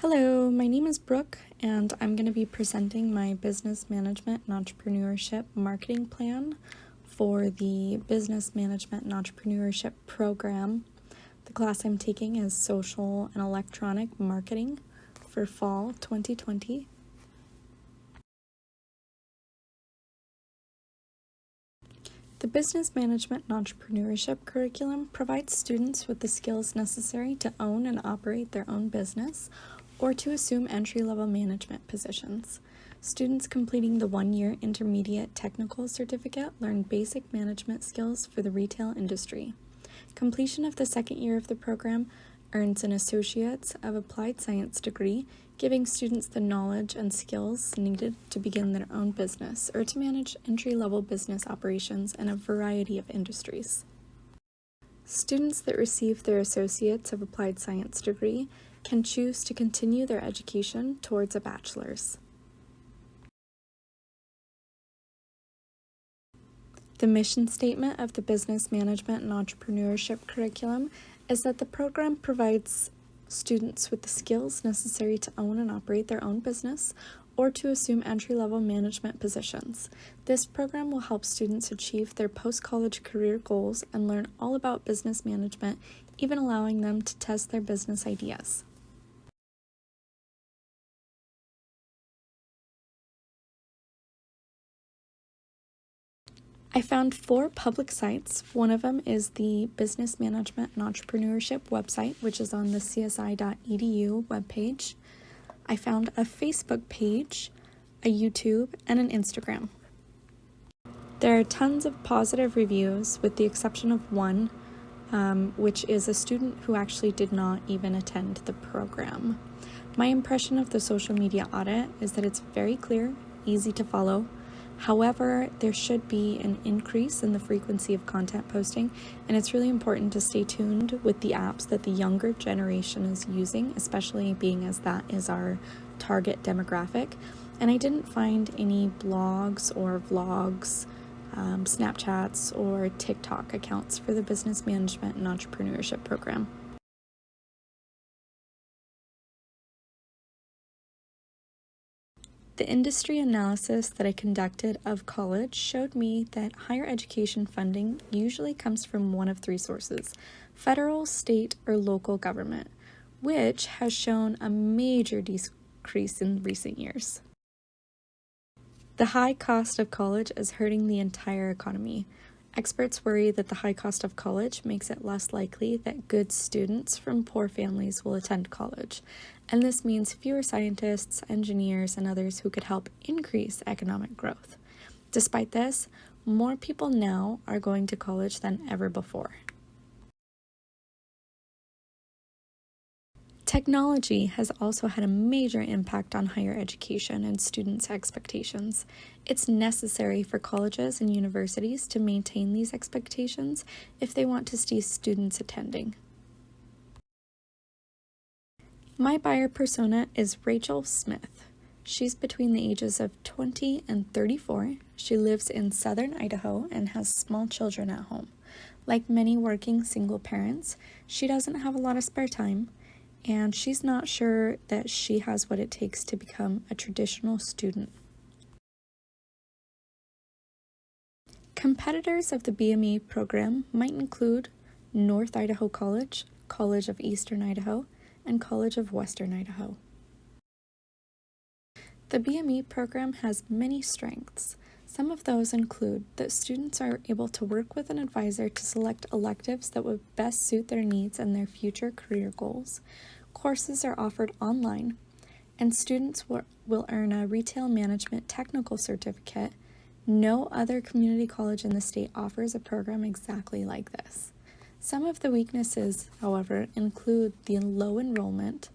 Hello, my name is Brooke, and I'm going to be presenting my business management and entrepreneurship marketing plan for the business management and entrepreneurship program. The class I'm taking is social and electronic marketing for fall 2020. The business management and entrepreneurship curriculum provides students with the skills necessary to own and operate their own business or to assume entry-level management positions. Students completing the one-year intermediate technical certificate learn basic management skills for the retail industry. Completion of the second year of the program earns an Associates of Applied Science degree, giving students the knowledge and skills needed to begin their own business or to manage entry-level business operations in a variety of industries. Students that receive their Associates of Applied Science degree can choose to continue their education towards a bachelor's. The mission statement of the Business Management and Entrepreneurship curriculum is that the program provides students with the skills necessary to own and operate their own business or to assume entry-level management positions. This program will help students achieve their post-college career goals and learn all about business management, even allowing them to test their business ideas. I found 4 public sites. One of them is the Business Management and Entrepreneurship website, which is on the csi.edu webpage. I found a Facebook page, a YouTube, and an Instagram. There are tons of positive reviews, with the exception of one, which is a student who actually did not even attend the program. My impression of the social media audit is that it's very clear, easy to follow. However, there should be an increase in the frequency of content posting, and it's really important to stay tuned with the apps that the younger generation is using, especially being as that is our target demographic. And I didn't find any blogs or vlogs, Snapchats, or TikTok accounts for the Business Management and Entrepreneurship program. The industry analysis that I conducted of college showed me that higher education funding usually comes from one of 3 sources: federal, state, or local government, which has shown a major decrease in recent years. The high cost of college is hurting the entire economy. Experts worry that the high cost of college makes it less likely that good students from poor families will attend college, and this means fewer scientists, engineers, and others who could help increase economic growth. Despite this, more people now are going to college than ever before. Technology has also had a major impact on higher education and students' expectations. It's necessary for colleges and universities to maintain these expectations if they want to see students attending. My buyer persona is Rachel Smith. She's between the ages of 20 and 34. She lives in southern Idaho and has small children at home. Like many working single parents, she doesn't have a lot of spare time, and she's not sure that she has what it takes to become a traditional student. Competitors of the BME program might include North Idaho College, College of Eastern Idaho, and College of Western Idaho. The BME program has many strengths. Some of those include that students are able to work with an advisor to select electives that would best suit their needs and their future career goals. Courses are offered online, and students will earn a retail management technical certificate. No other community college in the state offers a program exactly like this. Some of the weaknesses, however, include the low enrollment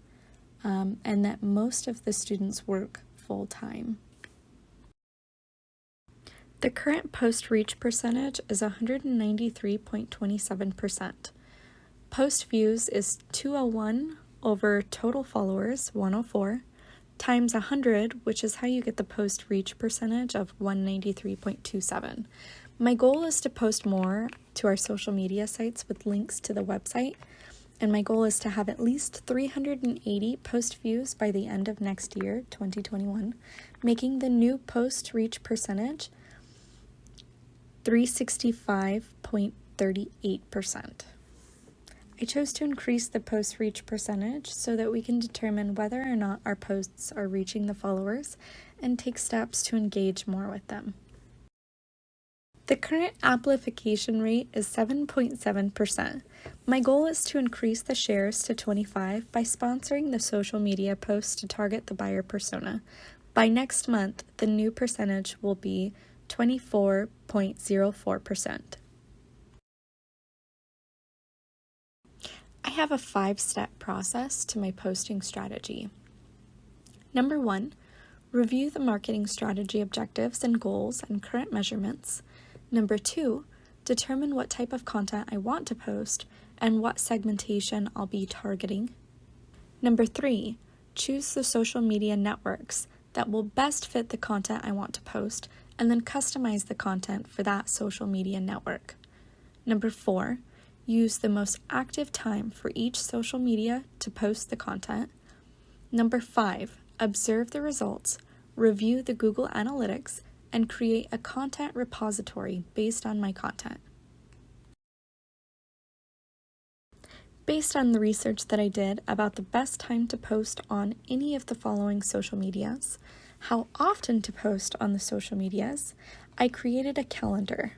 and that most of the students work full-time. The current post-reach percentage is 193.27%. Post views is 201 over total followers, 104, times 100, which is how you get the post-reach percentage of 193.27. My goal is to post more to our social media sites with links to the website, and my goal is to have at least 380 post views by the end of next year, 2021, making the new post reach percentage 365.38%. I chose to increase the post reach percentage so that we can determine whether or not our posts are reaching the followers and take steps to engage more with them. The current amplification rate is 7.7%. My goal is to increase the shares to 25 by sponsoring the social media posts to target the buyer persona. By next month, the new percentage will be 24.04%. I have a 5-step process to my posting strategy. Number 1, review the marketing strategy objectives and goals and current measurements. Number 2, determine what type of content I want to post and what segmentation I'll be targeting. Number 3, choose the social media networks that will best fit the content I want to post and then customize the content for that social media network. Number 4, use the most active time for each social media to post the content. Number 5, observe the results, review the Google Analytics, and create a content repository based on my content. Based on the research that I did about the best time to post on any of the following social medias, how often to post on the social medias, I created a calendar.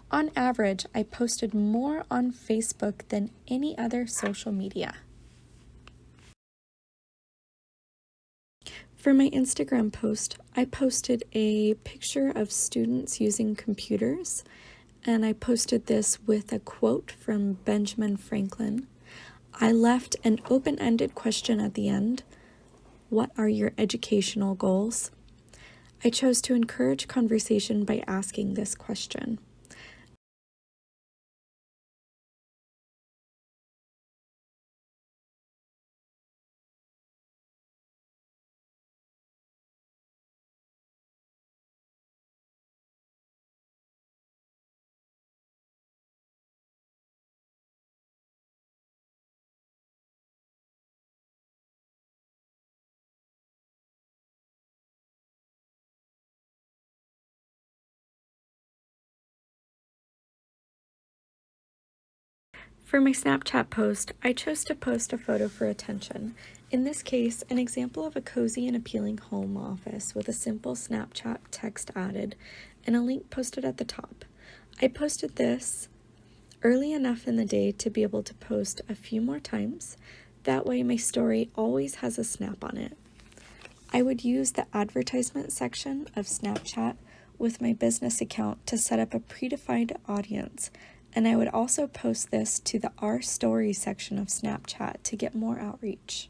On average, I posted more on Facebook than any other social media. For my Instagram post, I posted a picture of students using computers, and I posted this with a quote from Benjamin Franklin. I left an open-ended question at the end. What are your educational goals? I chose to encourage conversation by asking this question. For my Snapchat post, I chose to post a photo for attention. In this case, an example of a cozy and appealing home office with a simple Snapchat text added and a link posted at the top. I posted this early enough in the day to be able to post a few more times. That way my story always has a snap on it. I would use the advertisement section of Snapchat with my business account to set up a predefined audience, and I would also post this to the Our Story section of Snapchat to get more outreach.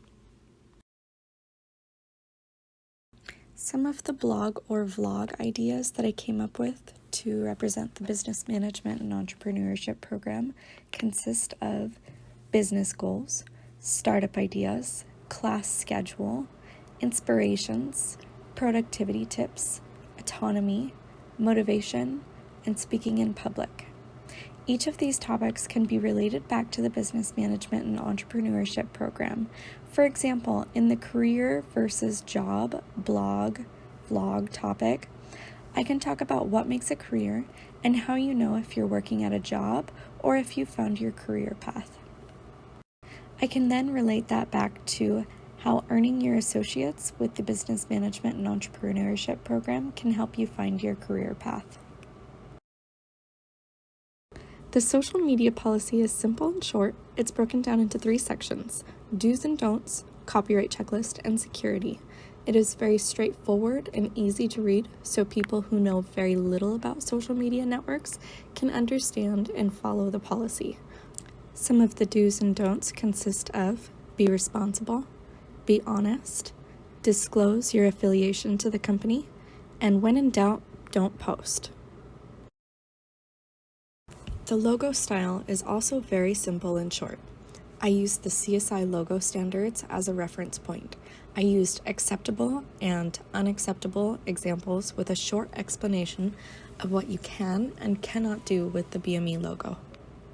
Some of the blog or vlog ideas that I came up with to represent the Business Management and Entrepreneurship program consist of business goals, startup ideas, class schedule, inspirations, productivity tips, autonomy, motivation, and speaking in public. Each of these topics can be related back to the Business Management and Entrepreneurship program. For example, in the career versus job, blog, vlog topic, I can talk about what makes a career and how you know if you're working at a job or if you found your career path. I can then relate that back to how earning your associates with the Business Management and Entrepreneurship program can help you find your career path. The social media policy is simple and short. It's broken down into 3 sections: do's and don'ts, copyright checklist, and security. It is very straightforward and easy to read, so people who know very little about social media networks can understand and follow the policy. Some of the do's and don'ts consist of be responsible, be honest, disclose your affiliation to the company, and when in doubt, don't post. The logo style is also very simple and short. I used the CSI logo standards as a reference point. I used acceptable and unacceptable examples with a short explanation of what you can and cannot do with the BME logo.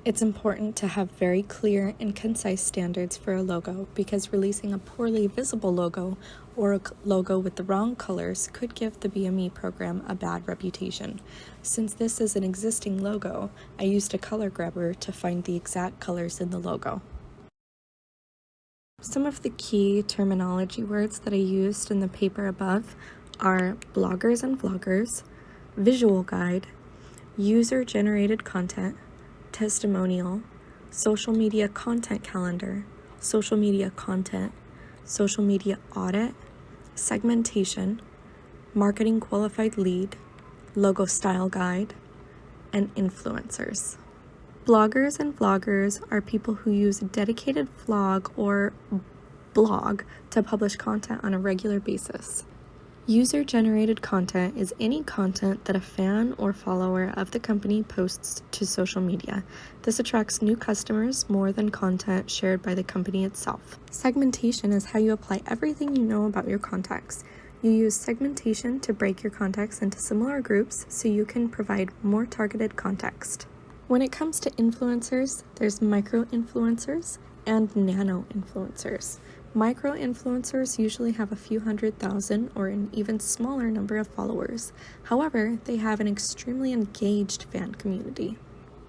It's important to have very clear and concise standards for a logo because releasing a poorly visible logo or a logo with the wrong colors could give the BME program a bad reputation. Since this is an existing logo, I used a color grabber to find the exact colors in the logo. Some of the key terminology words that I used in the paper above are bloggers and vloggers, visual guide, user-generated content, testimonial, social media content calendar, social media content, social media audit, segmentation, marketing qualified lead, logo style guide, and influencers. Bloggers and vloggers are people who use a dedicated vlog or blog to publish content on a regular basis. User-generated content is any content that a fan or follower of the company posts to social media. This attracts new customers more than content shared by the company itself. Segmentation is how you apply everything you know about your contacts. You use segmentation to break your contacts into similar groups so you can provide more targeted context. When it comes to influencers, there's micro-influencers and nano-influencers. Micro-influencers usually have a few 100,000 or an even smaller number of followers. However, they have an extremely engaged fan community.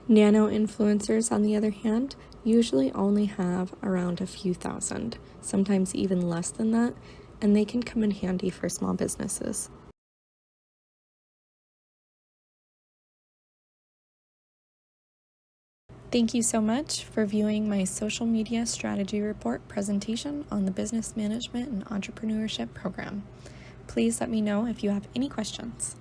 Nano-influencers, on the other hand, usually only have around a few thousand, sometimes even less than that, and they can come in handy for small businesses. Thank you so much for viewing my social media strategy report presentation on the Business Management and Entrepreneurship program. Please let me know if you have any questions.